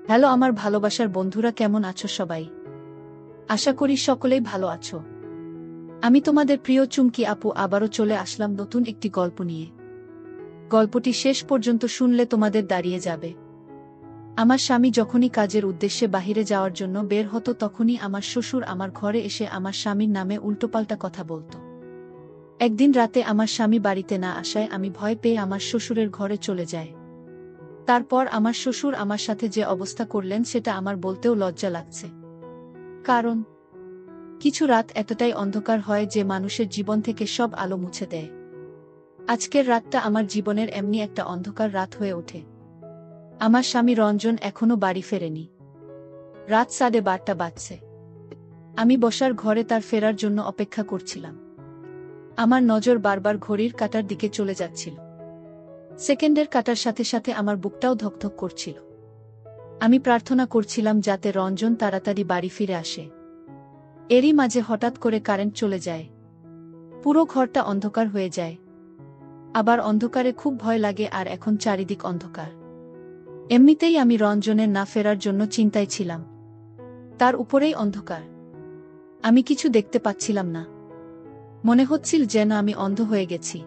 Hello আমার ভালোবাসার বন্ধুরা, কেমন আছো সবাই? আশা করি সকলেই ভালো আছো। আমি তোমাদের প্রিয় চুমকি আপু আবারও চলে আসলাম নতুন একটি গল্প নিয়ে। গল্পটি শেষ পর্যন্ত শুনলে তোমাদের দাঁড়িয়ে যাবে। আমার স্বামী যখনই কাজের উদ্দেশ্যে বাহিরে যাওয়ার জন্য বের হতো তখনই আমার শ্বশুর আমার ঘরে এসে আমার স্বামীর নামে উল্টোপাল্টা কথা বলতো। একদিন রাতে আমার স্বামী বাড়িতে না আসায় আমি ভয় পেয়ে আমার শ্বশুরের ঘরে চলে যাই। তারপর আমার শ্বশুর আমার সাথে যে অবস্থা করলেন সেটা আমার বলতেও লজ্জা লাগছে। কারণ কিছু রাত এতটাই অন্ধকার হয় যে মানুষের জীবন থেকে সব আলো মুছে দেয়। আজকের রাতটা আমার জীবনের এমনি একটা অন্ধকার রাত হয়ে ওঠে। আমার স্বামী রঞ্জন এখনো বাড়ি ফেরেনি। রাত 12:30 বাজছে। আমি বসার ঘরে তার ফেরার জন্য অপেক্ষা করছিলাম। আমার নজর বারবার ঘড়ির কাঁটার দিকে চলে যাচ্ছিল। সেকেন্ডের কাঁটার সাথে সাথে আমার বুকটাও ধকধক করছিল। আমি প্রার্থনা করছিলাম যাতে রঞ্জন তাড়াতাড়ি বাড়ি ফিরে আসে। এরই মাঝে হঠাৎ করে কারেন্ট চলে যায়। পুরো ঘরটা অন্ধকার হয়ে যায়। আবার অন্ধকারে খুব ভয় লাগে, আর এখন চারিদিক অন্ধকার। এমনিতেই আমি রঞ্জনের না ফেরার জন্য চিন্তায় ছিলাম। তার উপরেই অন্ধকার। আমি কিছু দেখতে পাচ্ছিলাম না। মনে হচ্ছিল যেন আমি অন্ধ হয়ে গেছি।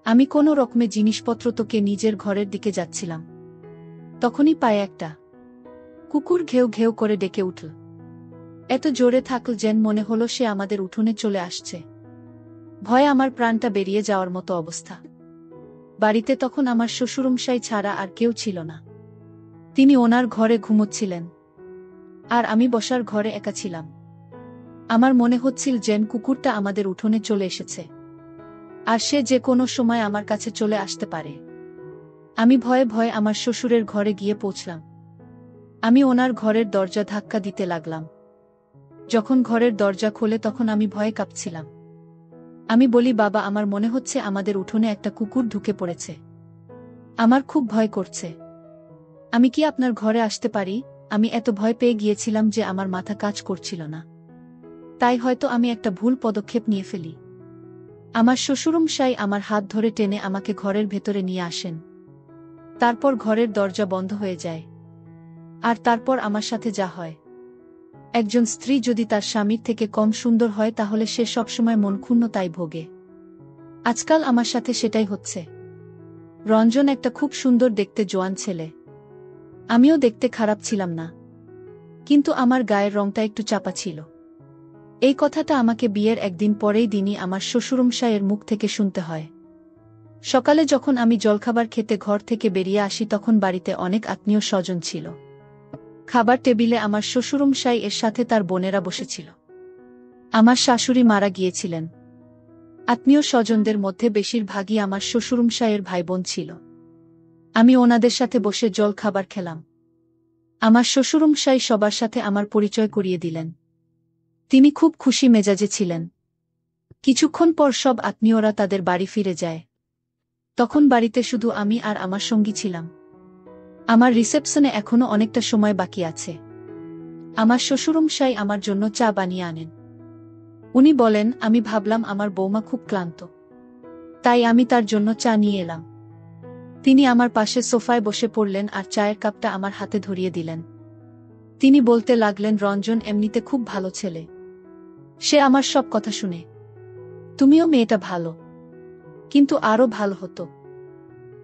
আমি কোনো রকমে জিনিসপত্র তোকে নিজের ঘরের দিকে যাচ্ছিলাম। তখনই পায়ে একটা কুকুর ঘেউ ঘেউ করে ডেকে উঠল। এত জোরে থাকল যেন মনে হলো সে আমাদের উঠোনে চলে আসছে। ভয়ে আমার প্রাণটা বেরিয়ে যাওয়ার মতো অবস্থা। বাড়িতে তখন আমার শ্বশুরমশাই ছাড়া আর কেউ ছিল না। তিনি ওনার ঘরে ঘুমোচ্ছিলেন। আর আমি বসার ঘরে একা ছিলাম। আমার মনে হচ্ছিল যেন কুকুরটা আমাদের উঠোনে চলে এসেছে। আর সে যে কোনো সময় আমার কাছে চলে আসতে পারে। আমি ভয়ে ভয়ে আমার শ্বশুরের ঘরে গিয়ে পৌঁছলাম। আমি ওনার ঘরের দরজা ধাক্কা দিতে লাগলাম। যখন ঘরের দরজা খোলে তখন আমি ভয়ে কাঁপছিলাম। আমি বলি, বাবা, আমার মনে হচ্ছে আমাদের উঠোনে একটা কুকুর ঢুকে পড়েছে। আমার খুব ভয় করছে। আমি কি আপনার ঘরে আসতে পারি? আমি এত ভয় পেয়ে গিয়েছিলাম যে আমার মাথা কাজ করছিল না। তাই হয়তো আমি একটা ভুল পদক্ষেপ নিয়ে ফেলি। আমার শ্বশুরমশাই আমার হাত ধরে টেনে আমাকে ঘরের ভেতরে নিয়ে আসেন। তারপর ঘরের দরজা বন্ধ হয়ে যায়। আর তারপর আমার সাথে যা হয়। একজন স্ত্রী যদি তার স্বামীর থেকে কম সুন্দর হয় তাহলে সে সবসময় মনক্ষুণ্ণতায় ভোগে। আজকাল আমার সাথে সেটাই হচ্ছে। রঞ্জন একটা খুব সুন্দর দেখতে জোয়ান ছেলে। আমিও দেখতে খারাপ ছিলাম না। কিন্তু আমার গায়ের রংটা একটু চাপা ছিল। এই কথাটা আমাকে বিয়ের একদিন পরেই দিনই আমার শ্বশুরমশাইয়ের মুখ থেকে শুনতে হয়। সকালে যখন আমি জলখাবার খেতে ঘর থেকে বেরিয়ে আসি তখন বাড়িতে অনেক আত্মীয় স্বজন ছিল। খাবার টেবিলে আমার শ্বশুরমশাই এর সাথে তার বোনেরা বসেছিল। আমার শাশুড়ি মারা গিয়েছিলেন। আত্মীয় স্বজনদের মধ্যে বেশিরভাগই আমার শ্বশুরমশাইয়ের ভাইবোন ছিল। আমি ওনাদের সাথে বসে জল খাবার খেলাম। আমার শ্বশুরমশাই সবার সাথে আমার পরিচয় করিয়ে দিলেন। তিনি খুব খুশি মেজাজে ছিলেন। কিছুক্ষণ পর সব আত্মীয়রা তাদের বাড়ি ফিরে যায়। তখন বাড়িতে শুধু আমি আর আমার সঙ্গী ছিলাম। আমার রিসেপশনে এখনো অনেকটা সময় বাকি আছে। আমার শ্বশুরমশাই আমার জন্য চা বানিয়ে আনেন। উনি বলেন, আমি ভাবলাম আমার বৌমা খুব ক্লান্ত, তাই আমি তার জন্য চা নিয়ে এলাম। তিনি আমার পাশে সোফায় বসে পড়লেন আর চায়ের কাপটা আমার হাতে ধরিয়ে দিলেন। তিনি বলতে লাগলেন, রঞ্জন এমনিতে খুব ভালো ছেলে। সে আমার সব কথা শুনে। তুমিও মেয়েটা ভালো, কিন্তু আরো ভালো হতো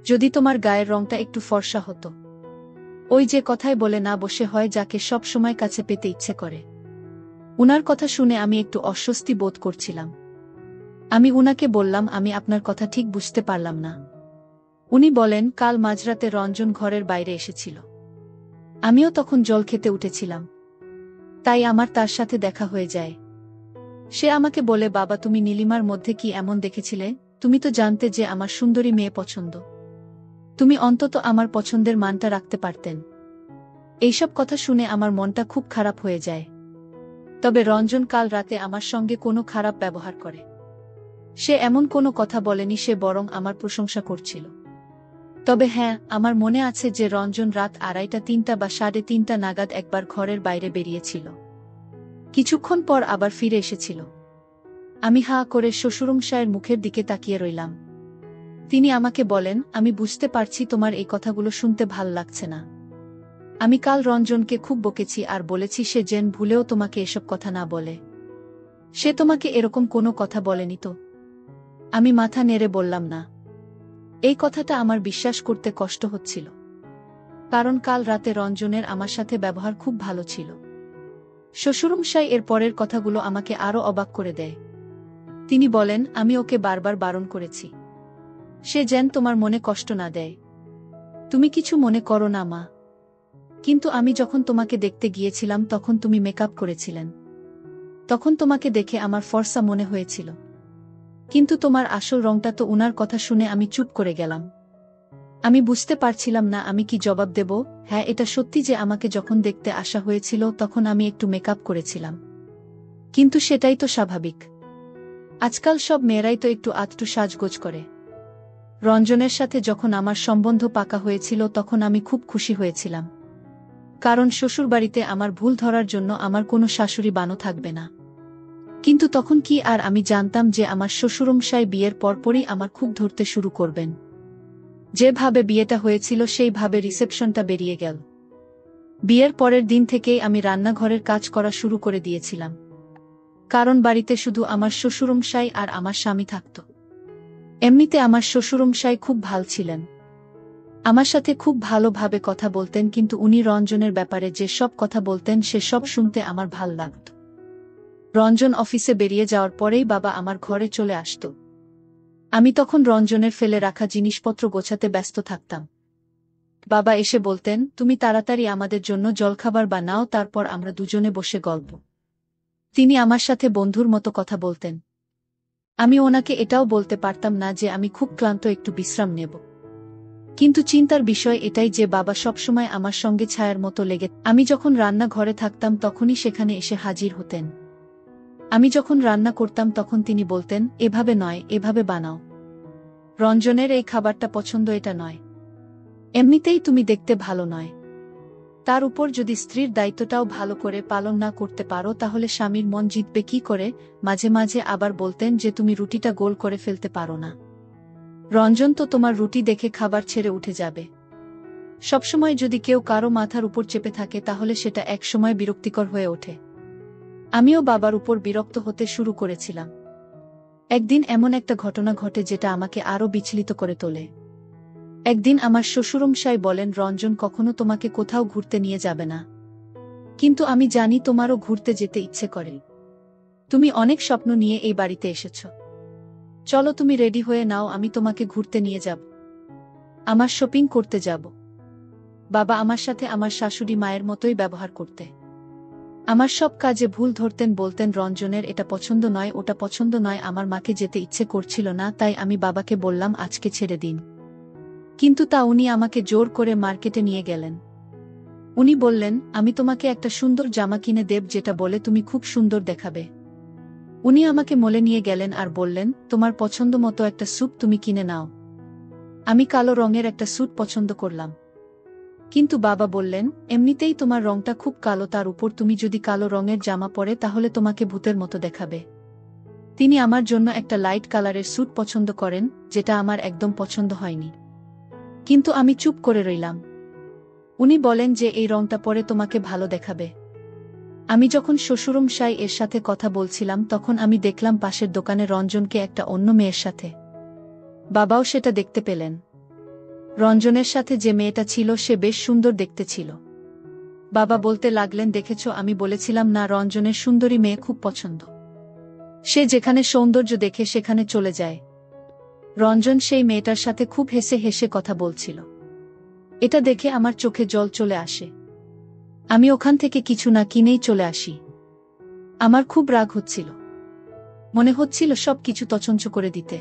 যদি তোমার গায়ের রংটা একটু ফর্সা হতো। ওই যে কথায় বলে, না বসে হয় যাকে সব সময় কাছে পেতে ইচ্ছে করে। উনার কথা শুনে আমি একটু অস্বস্তি বোধ করছিলাম। আমি উনাকে বললাম, আমি আপনার কথা ঠিক বুঝতে পারলাম না। উনি বলেন, কাল মাঝরাতে রঞ্জন ঘরের বাইরে এসেছিল। আমিও তখন জল খেতে উঠেছিলাম। তাই আমার তার সাথে দেখা হয়ে যায়। সে আমাকে বলে, বাবা, তুমি নীলিমার মধ্যে কি এমন দেখেছিলে? তুমি তো জানতে যে আমার সুন্দরী মেয়ে পছন্দ। তুমি অন্তত আমার পছন্দের মানটা রাখতে পারতেন। এইসব কথা শুনে আমার মনটা খুব খারাপ হয়ে যায়। তবে রঞ্জন কাল রাতে আমার সঙ্গে কোনো খারাপ ব্যবহার করে। সে এমন কোনো কথা বলেনি, সে বরং আমার প্রশংসা করছিল। তবে হ্যাঁ, আমার মনে আছে যে রঞ্জন রাত 2:30 বা 3:30 নাগাদ একবার ঘরের বাইরে বেরিয়েছিল। কিছুক্ষণ পর আবার ফিরে এসেছিল। আমি হাঁ করে শ্বশুরমশায়ের মুখের দিকে তাকিয়ে রইলাম। তিনি আমাকে বলেন, আমি বুঝতে পারছি তোমার এই কথাগুলো শুনতে ভাল লাগছে না। আমি কাল রঞ্জনকে খুব বকেছি আর বলেছি সে যেন ভুলেও তোমাকে এসব কথা না বলে। সে তোমাকে এরকম কোনো কথা বলেনি তো? আমি মাথা নেড়ে বললাম না। এই কথাটা আমার বিশ্বাস করতে কষ্ট হচ্ছিল, কারণ কাল রাতে রঞ্জনের আমার সাথে ব্যবহার খুব ভালো ছিল। শ্বশুরমশাই এর পরের কথাগুলো আমাকে আরও অবাক করে দেয়। তিনি বলেন, আমি ওকে বারবার বারণ করেছি সে যেন তোমার মনে কষ্ট না দেয়। তুমি কিছু মনে করো না মা। কিন্তু আমি যখন তোমাকে দেখতে গিয়েছিলাম তখন তুমি মেকআপ করেছিলেন। তখন তোমাকে দেখে আমার ফর্সা মনে হয়েছিল, কিন্তু তোমার আসল রংটা তো। উনার কথা শুনে আমি চুপ করে গেলাম। আমি বুঝতে পারছিলাম না আমি কি জবাব দেব। হ্যাঁ, এটা সত্যি যে আমাকে যখন দেখতে আসা হয়েছিল তখন আমি একটু মেকআপ করেছিলাম, কিন্তু সেটাই তো স্বাভাবিক। আজকাল সব মেয়েরাই তো একটু আধটু সাজগোজ করে। রঞ্জনের সাথে যখন আমার সম্বন্ধ পাকা হয়েছিল তখন আমি খুব খুশি হয়েছিলাম, কারণ শ্বশুরবাড়িতে আমার ভুল ধরার জন্য আমার কোনো শাশুড়ি বানো থাকবে না। কিন্তু তখন কি আর আমি জানতাম যে আমার শ্বশুরমশাই বিয়ের পরপরই আমার খুব ধরতে শুরু করবেন। যেভাবে বিয়েটা হয়েছিল সেইভাবে রিসেপশনটা বেরিয়ে গেল। বিয়ের পরের দিন থেকেই আমি রান্নাঘরের কাজ করা শুরু করে দিয়েছিলাম, কারণ বাড়িতে শুধু আমার শ্বশুরমশাই আর আমার স্বামী থাকত। এমনিতে আমার শ্বশুরমশাই খুব ভাল ছিলেন, আমার সাথে খুব ভালোভাবে কথা বলতেন, কিন্তু উনি রঞ্জনের ব্যাপারে যে সব কথা বলতেন সে সব শুনতে আমার ভাল লাগত। রঞ্জন অফিসে বেরিয়ে যাওয়ার পরেই বাবা আমার ঘরে চলে আসত। আমি তখন রঞ্জনের ফেলে রাখা জিনিসপত্র গোছাতে ব্যস্ত থাকতাম। বাবা এসে বলতেন, তুমি তাড়াতাড়ি আমাদের জন্য জলখাবার বানাও, তারপর আমরা দুজনে বসে গল্প। তিনি আমার সাথে বন্ধুর মতো কথা বলতেন। আমি ওনাকে এটাও বলতে পারতাম না যে আমি খুব ক্লান্ত, একটু বিশ্রাম নেব। কিন্তু চিন্তার বিষয় এটাই যে বাবা সবসময় আমার সঙ্গে ছায়ার মতো লেগে। আমি যখন রান্না ঘরে থাকতাম তখনই সেখানে এসে হাজির হতেন। আমি যখন রান্না করতাম তখন তিনি বলতেন, এভাবে নয়, এভাবে বানাও। রঞ্জনের এই খাবারটা পছন্দ, এটা নয়। এমনিতেই তুমি দেখতে ভালো নয়, তার উপর যদি স্ত্রীর দায়িত্বটাও ভালো করে পালন না করতে পারো তাহলে স্বামীর মন জিতবে কি করে। মাঝে মাঝে আবার বলতেন যে তুমি রুটিটা গোল করে ফেলতে পারো না। রঞ্জন তো তোমার রুটি দেখে খাবার ছেড়ে উঠে যাবে। সবসময় যদি কেউ কারো মাথার উপর চেপে থাকে তাহলে সেটা একসময় বিরক্তিকর হয়ে ওঠে। আমিও বাবার উপর বিরক্ত হতে শুরু করেছিলাম। একদিন এমন একটা ঘটনা ঘটে যেটা আমাকে আরও বিচলিত করে তোলে। একদিন আমার শ্বশুরমশাই বলেন, রঞ্জন কখনো তোমাকে কোথাও ঘুরতে নিয়ে যাবে না, কিন্তু আমি জানি তোমারও ঘুরতে যেতে ইচ্ছে করে। তুমি অনেক স্বপ্ন নিয়ে এই বাড়িতে এসেছ। চলো, তুমি রেডি হয়ে নাও, আমি তোমাকে ঘুরতে নিয়ে যাব। আমার শপিং করতে যাব। বাবা আমার সাথে আমার শাশুড়ি মায়ের মতোই ব্যবহার করতে। আমার সব কাজে ভুল ধরতেন, বলতেন রঞ্জনের এটা পছন্দ নয়, ওটা পছন্দ নয়। আমার মাকে যেতে ইচ্ছে করছিল না, তাই আমি বাবাকে বললাম আজকে ছেড়ে দিন। কিন্তু তা উনি আমাকে জোর করে মার্কেটে নিয়ে গেলেন। উনি বললেন, আমি তোমাকে একটা সুন্দর জামা কিনে দেব যেটা বলে তুমি খুব সুন্দর দেখাবে। উনি আমাকে মলে নিয়ে গেলেন আর বললেন, তোমার পছন্দ মতো একটা স্যুট তুমি কিনে নাও। আমি কালো রঙের একটা স্যুট পছন্দ করলাম, কিন্তু বাবা বললেন, এমনিতেই তোমার রংটা খুব কালো, তার উপর তুমি যদি কালো রঙের জামা পরে তাহলে তোমাকে ভূতের মতো দেখাবে। তিনি আমার জন্য একটা লাইট কালারের স্যুট পছন্দ করেন, যেটা আমার একদম পছন্দ হয়নি, কিন্তু আমি চুপ করে রইলাম। উনি বলেন যে এই রংটা পরে তোমাকে ভালো দেখাবে। আমি যখন শ্বশুরমশাই এর সাথে কথা বলছিলাম তখন আমি দেখলাম পাশের দোকানে রঞ্জনকে একটা অন্য মেয়ের সাথে। বাবাও সেটা দেখতে পেলেন। রঞ্জনের সাথে যে মেয়েটা ছিল সে বেশ সুন্দর দেখতে ছিল। বাবা বলতে লাগলেন, দেখেছ, আমি বলেছিলাম না রঞ্জনের সুন্দরী মেয়ে খুব পছন্দ। সে যেখানে সৌন্দর্য দেখে সেখানে চলে যায়। রঞ্জন সেই মেয়েটার সাথে খুব হেসে হেসে কথা বলছিল। এটা দেখে আমার চোখে জল চলে আসে। আমি ওখান থেকে কিছু না কিনেই চলে আসি। আমার খুব রাগ হচ্ছিল, মনে হচ্ছিল সব কিছু তছনছ করে দিতে।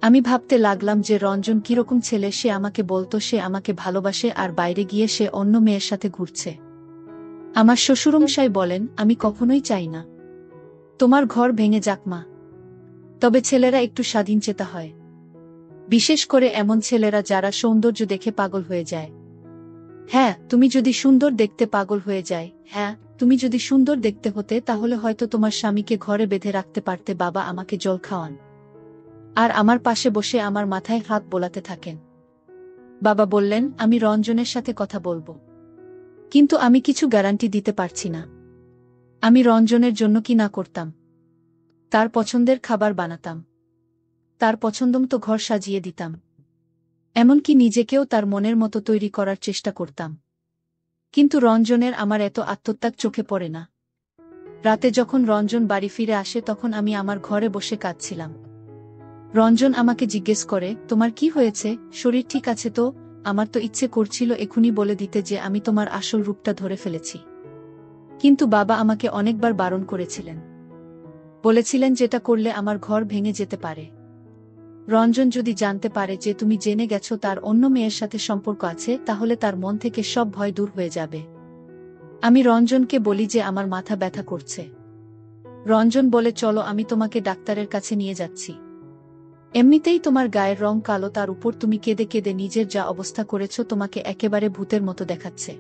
আমি ভাবতে লাগলাম যে রঞ্জন কিরকম ছেলে, সে আমাকে বলতো সে আমাকে ভালোবাসে আর বাইরে গিয়ে সে অন্য মেয়ের সাথে ঘুরছে। আমার শ্বশুরমশাই বলেন, আমি কখনোই চাই না তোমার ঘর ভেঙে যাক মা, তবে ছেলেরা একটু স্বাধীনচেতা হয়, বিশেষ করে এমন ছেলেরা যারা সৌন্দর্য দেখে পাগল হয়ে যায়। হ্যাঁ, তুমি যদি সুন্দর দেখতে পাগল হয়ে যায়, হ্যাঁ, তুমি যদি সুন্দর দেখতে হতে তাহলে হয়তো তোমার স্বামীকে ঘরে বেঁধে রাখতে পারতে। বাবা আমাকে জল খাওয়ান আর আমার পাশে বসে আমার মাথায় হাত বোলাতে থাকেন। বাবা বললেন, আমি রঞ্জনের সাথে কথা বলবো। কিন্তু আমি কিছু গ্যারান্টি দিতে পারছি না। আমি রঞ্জনের জন্য কি না করতাম। তার পছন্দের খাবার বানাতাম, তার পছন্দমতো ঘর সাজিয়ে দিতাম, এমনকি নিজেকেও তার মনের মতো তৈরি করার চেষ্টা করতাম। কিন্তু রঞ্জনের আমার এত আত্মত্যাগ চোখে পড়ে না। রাতে যখন রঞ্জন বাড়ি ফিরে আসে তখন আমি আমার ঘরে বসে কাঁদছিলাম। রঞ্জন আমাকে জিজ্ঞেস করে, তোমার কি হয়েছে, শরীর ঠিক আছে তো? আমার তো ইচ্ছে করছিল এখনই বলে দিতে যে আমি তোমার আসল রূপটা ধরে ফেলেছি। কিন্তু বাবা আমাকে অনেকবার বারণ করেছিলেন। বলেছিলেন যেটা করলে আমার ঘর ভেঙে যেতে পারে। রঞ্জন যদি জানতে পারে যে তুমি জেনে গেছো তার অন্য মেয়ের সাথে সম্পর্ক আছে, তাহলে তার মন থেকে সব ভয় দূর হয়ে যাবে। আমি রঞ্জনকে বলি যে আমার মাথা ব্যথা করছে। রঞ্জন বলে, চলো আমি তোমাকে ডাক্তারের কাছে নিয়ে যাচ্ছি। এমনিতেই তোমার গায়ের রং কালো, তার উপর তুমি কেঁদে কেঁদে নিজের যা অবস্থা করেছ তোমাকে একেবারে ভূতের মতো দেখাচ্ছে।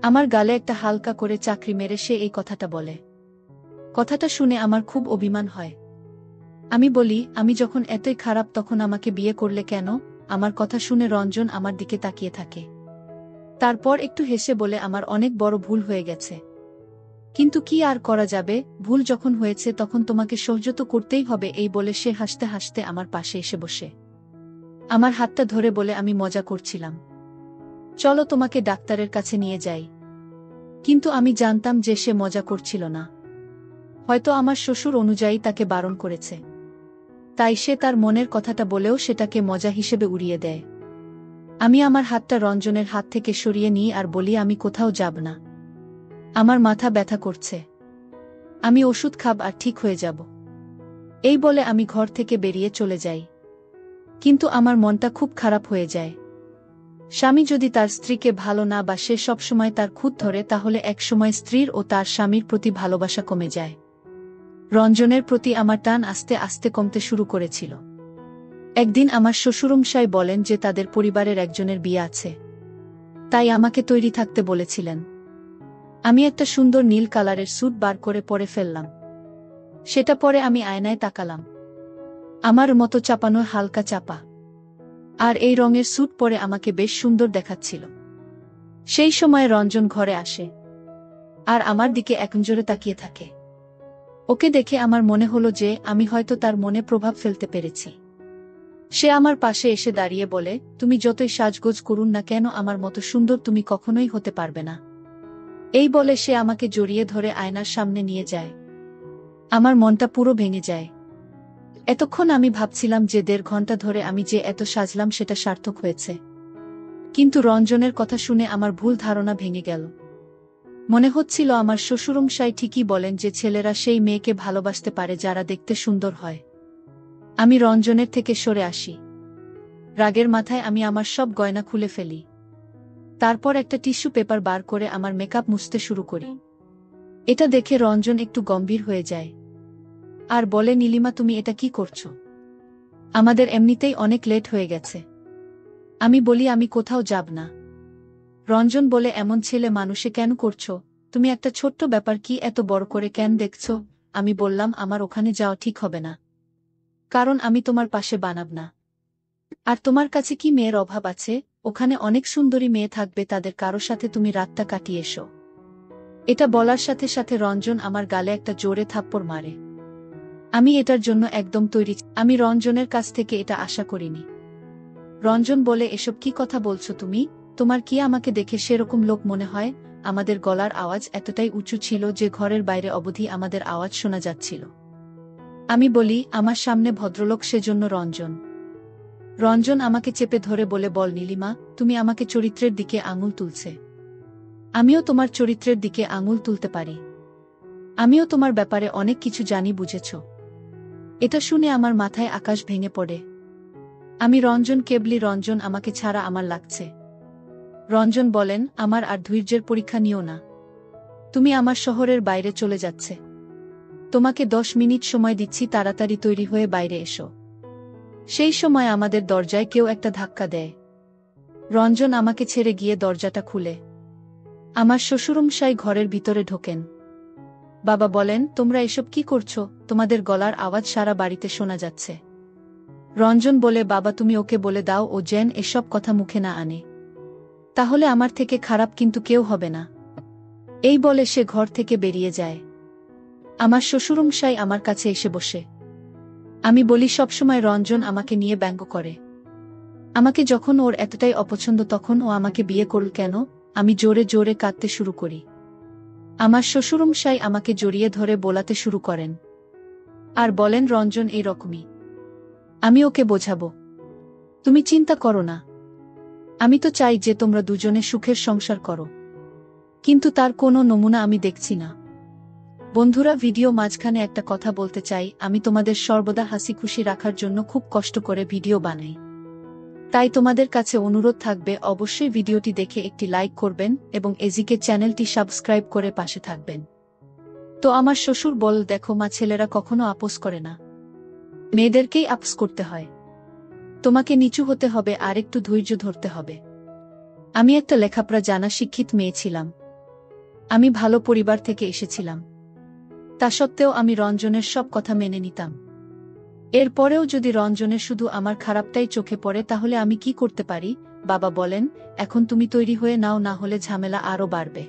আমার গালে একটা হালকা করে চাকরি মেরে সে এই কথাটা বলে। কথাটা শুনে আমার খুব অভিমান হয়। আমি বলি, আমি যখন এতই খারাপ তখন আমাকে বিয়ে করলে কেন? আমার কথা শুনে রঞ্জন আমার দিকে তাকিয়ে থাকে। তারপর একটু হেসে বলে, আমার অনেক বড় ভুল হয়ে গেছে। কিন্তু কি আর করা যাবে, ভুল যখন হয়েছে তখন তোমাকে সহ্য তো করতেই হবে। এই বলে সে হাসতে হাসতে আমার পাশে এসে বসে আমার হাতটা ধরে বলে, আমি মজা করছিলাম, চলো তোমাকে ডাক্তারের কাছে নিয়ে যাই। কিন্তু আমি জানতাম যে সে মজা করছিল না। হয়তো আমার শ্বশুর অনুযায়ী তাকে বারণ করেছে, তাই সে তার মনের কথাটা বলেও সেটাকে মজা হিসেবে উড়িয়ে দেয়। আমি আমার হাতটা রঞ্জনের হাত থেকে সরিয়ে নিই আর বলি, আমি কোথাও যাব না। আমার মাথা ব্যথা করছে, আমি ওষুধ খাব আর ঠিক হয়ে যাব। এই বলে আমি ঘর থেকে বেরিয়ে চলে যাই। কিন্তু আমার মনটা খুব খারাপ হয়ে যায়। স্বামী যদি তার স্ত্রীকে ভালো না বাসে, সবসময় তার খুঁত ধরে, তাহলে একসময় স্ত্রীর ও তার স্বামীর প্রতি ভালোবাসা কমে যায়। রঞ্জনের প্রতি আমার টান আস্তে আস্তে কমতে শুরু করেছিল। একদিন আমার শ্বশুরমশাই বলেন যে তাদের পরিবারের একজনের বিয়ে আছে, তাই আমাকে তৈরি থাকতে বলেছিলেন। আমি একটা সুন্দর নীল কালারের স্যুট বার করে পরে ফেললাম। সেটা পরে আমি আয়নায় তাকালাম। আমার মতো চাপানো, হালকা চাপা, আর এই রঙের স্যুট পরে আমাকে বেশ সুন্দর দেখাচ্ছিল। সেই সময় রঞ্জন ঘরে আসে আর আমার দিকে একনজোরে তাকিয়ে থাকে। ওকে দেখে আমার মনে হলো যে আমি হয়তো তার মনে প্রভাব ফেলতে পেরেছি। সে আমার পাশে এসে দাঁড়িয়ে বলে, তুমি যতই সাজগোজ করুন না কেন, আমার মতো সুন্দর তুমি কখনোই হতে পারবে না। এই বলে সে আমাকে জড়িয়ে ধরে আয়নার সামনে নিয়ে যায়। আমার মনটা পুরো ভেঙে যায়। এতক্ষণ আমি ভাবছিলাম যে 1.5 ঘন্টা ধরে আমি যে এত সাজলাম সেটা সার্থক হয়েছে। কিন্তু রঞ্জনের কথা শুনে আমার ভুল ধারণা ভেঙে গেল। মনে হচ্ছিল আমার শ্বশুরমশাই ঠিকই বলেন যে ছেলেরা সেই মেয়েকে ভালোবাসতে পারে যারা দেখতে সুন্দর হয়। আমি রঞ্জনের থেকে সরে আসি। রাগের মাথায় আমি আমার সব গয়না খুলে ফেলি। তারপর একটা টিস্যু পেপার বার করে আমার মেকআপ মুছতে শুরু করি। এটা দেখে রঞ্জন একটু গম্ভীর হয়ে যায় আর বলে, নীলিমা তুমি এটা কি করছো? আমাদের এমনিতেই অনেক লেট হয়ে গেছে। আমি বলি, আমি কোথাও যাব না। রঞ্জন বলে, এমন ছেলে মানুষে কেন করছো? তুমি একটা ছোট্ট ব্যাপার কি এত বড় করে কেন দেখছো? আমি বললাম, আমার ওখানে যাওয়া ঠিক হবে না, কারণ আমি তোমার পাশে বানাব না। আর তোমার কাছে কি মেয়ের অভাব আছে? ওখানে অনেক সুন্দরী মেয়ে থাকবে, তাদের কারো সাথে তুমি রাতটা কাটিয়ে এসো। এটা বলার সাথে সাথে রঞ্জন আমার গালে একটা জোরে থাপ্পড় মারে। আমি এটার জন্য একদম তৈরি। আমি রঞ্জনের কাছ থেকে এটা আশা করিনি। রঞ্জন বলে, এসব কি কথা বলছো তুমি? তোমার কি আমাকে দেখে সেরকম লোক মনে হয়? আমাদের গলার আওয়াজ এতটাই উঁচু ছিল যে ঘরের বাইরে অবধি আমাদের আওয়াজ শোনা যাচ্ছিল। আমি বলি, আমার সামনে ভদ্রলোক, সেজন্য রঞ্জন। রঞ্জন আমাকে চেপে ধরে বলে, বল নীলিমা, তুমি আমাকে চরিত্রের দিকে আঙুল তুলছে। আমিও তোমার চরিত্রের দিকে আঙুল তুলতে পারি। আমিও তোমার ব্যাপারে অনেক কিছু জানি, বুঝেছ? এটা শুনে আমার মাথায় আকাশ ভেঙে পড়ে। আমি রঞ্জনকে বলি, রঞ্জন আমাকে ছাড়া আমার লাগছে। রঞ্জন বলেন, আমার আর ধৈর্যের পরীক্ষা নিও না। তুমি আমার শহরের বাইরে চলে যাচ্ছে। তোমাকে 10 মিনিট সময় দিচ্ছি, তাড়াতাড়ি তৈরি হয়ে বাইরে এসো। সেই সময় আমাদের দরজায় কেউ একটা ধাক্কা দেয়। রঞ্জন আমাকে ছেড়ে গিয়ে দরজাটা খুলে আমার শ্বশুরমশাই ঘরের ভিতরে ঢোকেন। বাবা বলেন, তোমরা এসব কি করছো? তোমাদের গলার আওয়াজ সারা বাড়িতে শোনা যাচ্ছে। রঞ্জন বলে, বাবা তুমি ওকে বলে দাও ও যেন এসব কথা মুখে না আনে। তাহলে আমার থেকে খারাপ কিন্তু কেউ হবে না। এই বলে সে ঘর থেকে বেরিয়ে যায়। আমার শ্বশুরমশাই আমার কাছে এসে বসে। আমি বলি সবসময় রঞ্জন আমাকে নিয়ে ব্যঙ্গ করে। আমাকে যখন ওর এতটাই অপছন্দ তখন ও আমাকে বিয়ে করল কেন? আমি জোরে জোরে কাঁদতে শুরু করি। আমার শ্বশুরমশাই আমাকে জড়িয়ে ধরে বোলাতে শুরু করেন আর বলেন, রঞ্জন এই রকমই, আমি ওকে বোঝাবো, তুমি চিন্তা করো না। আমি তো চাই যে তোমরা দুজনে সুখের সংসার করো, কিন্তু তার কোনো নমুনা আমি দেখছি না। বন্ধুরা, ভিডিও মাঝখানে একটা কথা বলতে চাই, আমি তোমাদের সর্বদা হাসি খুশি রাখার জন্য খুব কষ্ট করে ভিডিও বানাই। তাই তোমাদের কাছে অনুরোধ থাকবে অবশ্যই ভিডিওটি দেখে একটি লাইক করবেন এবং এজিকে চ্যানেলটি সাবস্ক্রাইব করে পাশে থাকবেন। তো আমার শ্বশুর বল, দেখো মা, ছেলেরা কখনো আপোস করে না, মেয়েদেরকেই আপোস করতে হয়। তোমাকে নিচু হতে হবে আর একটু ধৈর্য ধরতে হবে। আমি একটা লেখাপড়া জানা শিক্ষিত মেয়ে ছিলাম। আমি ভালো পরিবার থেকে এসেছিলাম। তা সত্ত্বেও আমি রঞ্জনের সব কথা মেনে নিতাম। এরপরেও যদি রঞ্জনের শুধু আমার খারাপটাই চোখে পড়ে তাহলে আমি কি করতে পারি? বাবা বলেন, এখন তুমি তৈরি হয়ে নাও, না হলে ঝামেলা আরও বাড়বে।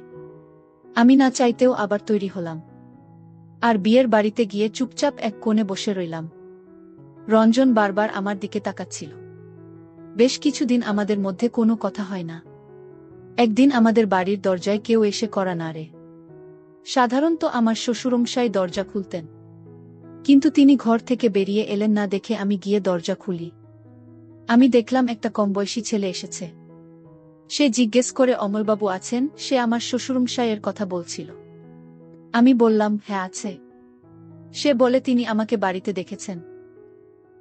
আমি না চাইতেও আবার তৈরি হলাম আর বিয়ের বাড়িতে গিয়ে চুপচাপ এক কোণে বসে রইলাম। রঞ্জন বারবার আমার দিকে তাকাচ্ছিল। বেশ কিছুদিন আমাদের মধ্যে কোনো কথা হয় না। একদিন আমাদের বাড়ির দরজায় কেউ এসে কড়া নাড়ে। সাধারণত আমার শ্বশুরমশাই দরজা খুলতেন, কিন্তু তিনি ঘর থেকে বেরিয়ে এলেন না দেখে আমি গিয়ে দরজা খুলি। আমি দেখলাম একটা কমবয়সী ছেলে এসেছে। সে জিজ্ঞেস করে, অমলবাবু আছেন? সে আমার শ্বশুরমশাইয়ের কথা বলছিল। আমি বললাম, হ্যাঁ আছে। সে বলে তিনি আমাকে বাড়িতে দেখেছেন।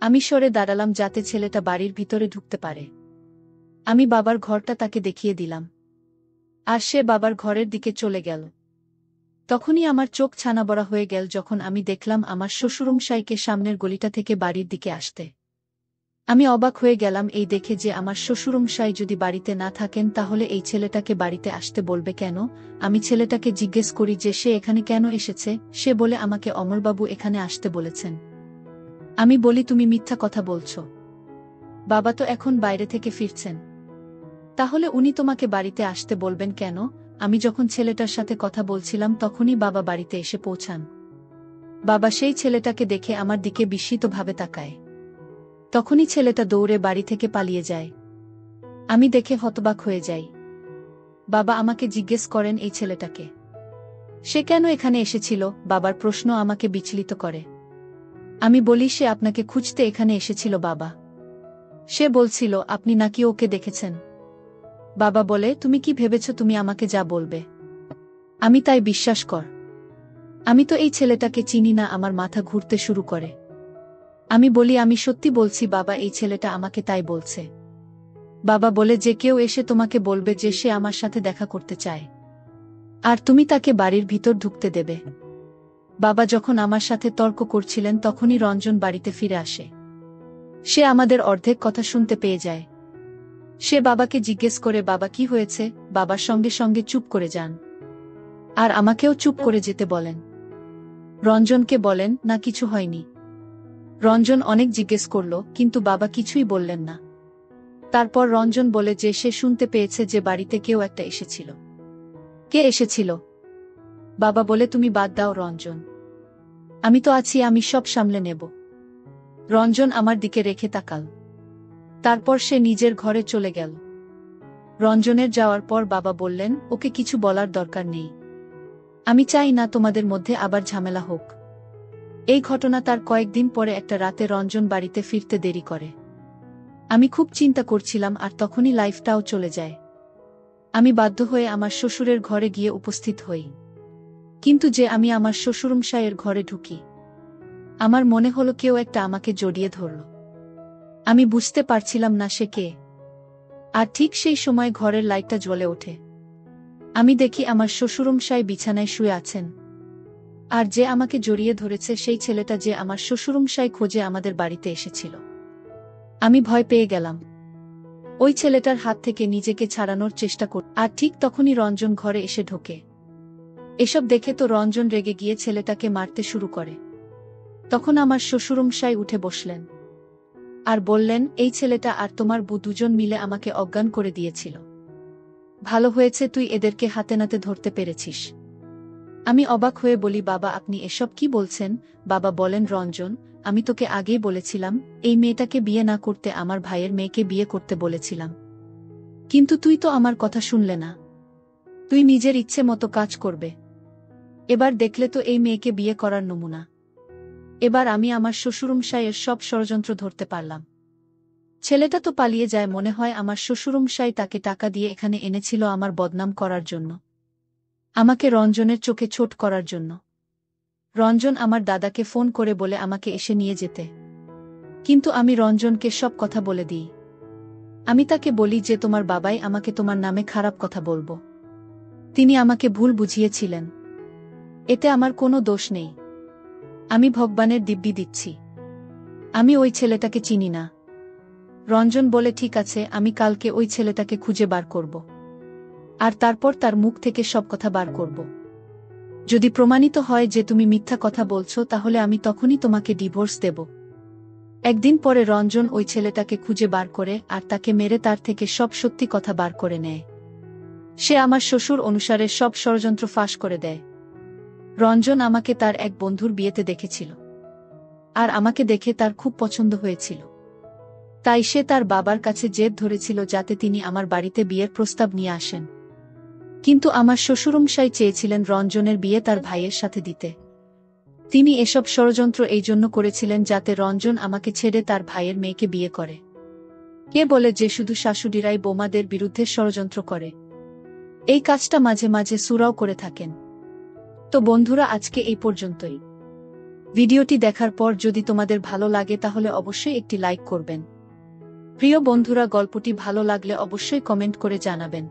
আমি সরে দাঁড়ালাম যাতে ছেলেটা বাড়ির ভিতরে ঢুকতে পারে। আমি বাবার ঘরটা তাকে দেখিয়ে দিলাম আর সে বাবার ঘরের দিকে চলে গেল। তখনই আমার চোখ ছানাবড়া হয়ে গেল যখন আমি দেখলাম আমার শ্বশুরমশাইকে সামনের গলিটা থেকে বাড়ির দিকে আসতে। আমি অবাক হয়ে গেলাম এই দেখে যে আমার শ্বশুরমশাই যদি বাড়িতে না থাকেন তাহলে এই ছেলেটাকে বাড়িতে আসতে বলবে কেন? আমি ছেলেটাকে জিজ্ঞেস করি যে সে এখানে কেন এসেছে। সে বলে আমাকে অমলবাবু এখানে আসতে বলেছেন। আমি বলি, তুমি মিথ্যা কথা বলছো। বাবা তো এখন বাইরে থেকে ফিরছেন, তাহলে উনি তোমাকে বাড়িতে আসতে বলবেন কেন? আমি যখন ছেলেটার সাথে কথা বলছিলাম তখনই বাবা বাড়িতে এসে পৌঁছান। বাবা সেই ছেলেটাকে দেখে আমার দিকে বিস্মিতভাবে তাকায়। তখনই ছেলেটা দৌড়ে বাড়ি থেকে পালিয়ে যায়। আমি দেখে হতবাক হয়ে যাই। বাবা আমাকে জিজ্ঞেস করেন, এই ছেলেটাকে, সে কেন এখানে এসেছিল? বাবার প্রশ্ন আমাকে বিচলিত করে। আমি বলি, সে আপনাকে খুঁজতে এখানে এসেছিল বাবা। সে বলছিল আপনি নাকি ওকে দেখেছেন। বাবা বলে, তুমি কি ভেবেছ তুমি আমাকে যা বলবে আমি তাই বিশ্বাস কর? আমি তো এই ছেলেটাকে চিনি না। আমার মাথা ঘুরতে শুরু করে। আমি বলি, আমি সত্যি বলছি বাবা, এই ছেলেটা আমাকে তাই বলছে। বাবা বলে, যে কেউ এসে তোমাকে বলবে যে সে আমার সাথে দেখা করতে চায় আর তুমি তাকে বাড়ির ভিতর ঢুকতে দেবে। বাবা যখন আমার সাথে তর্ক করছিলেন তখনই রঞ্জন বাড়িতে ফিরে আসে। সে আমাদের অর্ধেক কথা শুনতে পেয়ে যায়। সে বাবাকে জিজ্ঞেস করে, বাবা কি হয়েছে? বাবার সঙ্গে সঙ্গে চুপ করে যান আর আমাকেও চুপ করে যেতে বলেন। রঞ্জনকে বলেন, না কিছু হয়নি। রঞ্জন অনেক জিজ্ঞেস করল, কিন্তু বাবা কিছুই বললেন না। তারপর রঞ্জন বলে যে সে শুনতে পেয়েছে যে বাড়িতে কেউ একটা এসেছিল। কে এসেছিল? বাবা বলে, তুমি বাদ দাও রঞ্জন, আমি তো আছি, আমি সব সামলে নেব। রঞ্জন আমার দিকে রেখে তাকাল। তারপর সে নিজের ঘরে চলে গেল। রঞ্জনের যাওয়ার পর বাবা বললেন, ওকে কিছু বলার দরকার নেই। আমি চাই না তোমাদের মধ্যে আবার ঝামেলা হোক। এই ঘটনা তার কয়েকদিন পরে একটা রাতে রঞ্জন বাড়িতে ফিরতে দেরি করে। আমি খুব চিন্তা করছিলাম আর তখনই লাইফটাও চলে যায়। আমি বাধ্য হয়ে আমার শ্বশুরের ঘরে গিয়ে উপস্থিত হই। কিন্তু যে আমি আমার শ্বশুরমশাইয়ের ঘরে ঢুকি, আমার মনে হলো কেউ একটা আমাকে জড়িয়ে ধরল। আমি বুঝতে পারছিলাম না সে কে। আর ঠিক সেই সময় ঘরের লাইটটা জ্বলে ওঠে। আমি দেখি আমার শ্বশুরমশাই বিছানায় শুয়ে আছেন আর যে আমাকে জড়িয়ে ধরেছে সেই ছেলেটা যে আমার শ্বশুরমশাই খোঁজে আমাদের বাড়িতে এসেছিল। আমি ভয় পেয়ে গেলাম। ওই ছেলেটার হাত থেকে নিজেকে ছাড়ানোর চেষ্টা করি আর ঠিক তখনই রঞ্জন ঘরে এসে ঢোকে। এসব দেখে তো রঞ্জন রেগে গিয়ে ছেলেটাকে মারতে শুরু করে। তখন আমার শ্বশুরমশাই উঠে বসলেন আর বললেন, এই ছেলেটা আর তোমার বউ দুজন মিলে আমাকে অজ্ঞান করে দিয়েছিল। ভালো হয়েছে তুই এদেরকে হাতে নাতে ধরতে পেরেছিস। আমি অবাক হয়ে বলি, বাবা আপনি এসব কি বলছেন? বাবা বলেন, রঞ্জন, আমি তোকে আগেই বলেছিলাম এই মেয়েটাকে বিয়ে না করতে, আমার ভাইয়ের মেয়েকে বিয়ে করতে বলেছিলাম। কিন্তু তুই তো আমার কথা শুনলে না। তুই নিজের ইচ্ছে মতো কাজ করবে। এবার দেখলে তো এই মেয়েকে বিয়ে করার নমুনা। এবার আমি আমার শ্বশুরমশাইয়ের সব ষড়যন্ত্র ধরতে পারলাম। ছেলেটা তো পালিয়ে যায়, মনে হয় আমার শ্বশুরমশাই তাকে টাকা দিয়ে এখানে এনেছিল আমার বদনাম করার জন্য, আমাকে রঞ্জনের চোখে ছোট করার জন্য। রঞ্জন আমার দাদাকে ফোন করে বলে আমাকে এসে নিয়ে যেতে। কিন্তু আমি রঞ্জনকে সব কথা বলে দিই। আমি তাকে বলি যে তোমার বাবাই আমাকে তোমার নামে খারাপ কথা বলবো। তিনি আমাকে ভুল বুঝিয়েছিলেন। এতে আমার কোনো দোষ নেই। আমি ভগবানের দিব্যি দিচ্ছি। আমি ওই ছেলেটাকে চিনি না। রঞ্জন বলে, ঠিক আছে, আমি কালকে ওই ছেলেটাকে খুঁজে বার করব। আর তারপর তার মুখ থেকে সব কথা বার করব। যদি প্রমাণিত হয় যে তুমি মিথ্যা কথা বলছো, তাহলে আমি তখনই তোমাকে ডিভোর্স দেব। একদিন পরে রঞ্জন ওই ছেলেটাকে খুঁজে বার করে আর তাকে মেরে তার থেকে সব সত্যি কথা বার করে নেয়। সে আমার শ্বশুর অনুসারে সব ষড়যন্ত্র ফাঁস করে দেয়। রঞ্জন আমাকে তার এক বন্ধুর বিয়েতে দেখেছিল। আর আমাকে দেখে তার খুব পছন্দ হয়েছিল। তাই সে তার বাবার কাছে জেদ ধরেছিল যাতে তিনি আমার বাড়িতে বিয়ের প্রস্তাব নিয়ে আসেন। কিন্তু আমার শ্বশুরমশাই চেয়েছিলেন রঞ্জনের বিয়ে তার ভাইয়ের সাথে দিতে। তিনি এসব ষড়যন্ত্র এই জন্য করেছিলেন যাতে রঞ্জন আমাকে ছেড়ে তার ভাইয়ের মেয়েকে বিয়ে করে। কে বলে যে শুধু শাশুড়িরাই বোমাদের বিরুদ্ধে ষড়যন্ত্র করে? এই কাজটা মাঝে মাঝে সুরাও করে থাকেন। তো বন্ধুরা, আজকে এই পর্যন্তই। ভিডিওটি দেখার পর যদি তোমাদের ভালো লাগে তাহলে অবশ্যই একটি লাইক করবেন। প্রিয় বন্ধুরা, গল্পটি ভালো লাগলে অবশ্যই কমেন্ট করে জানাবেন।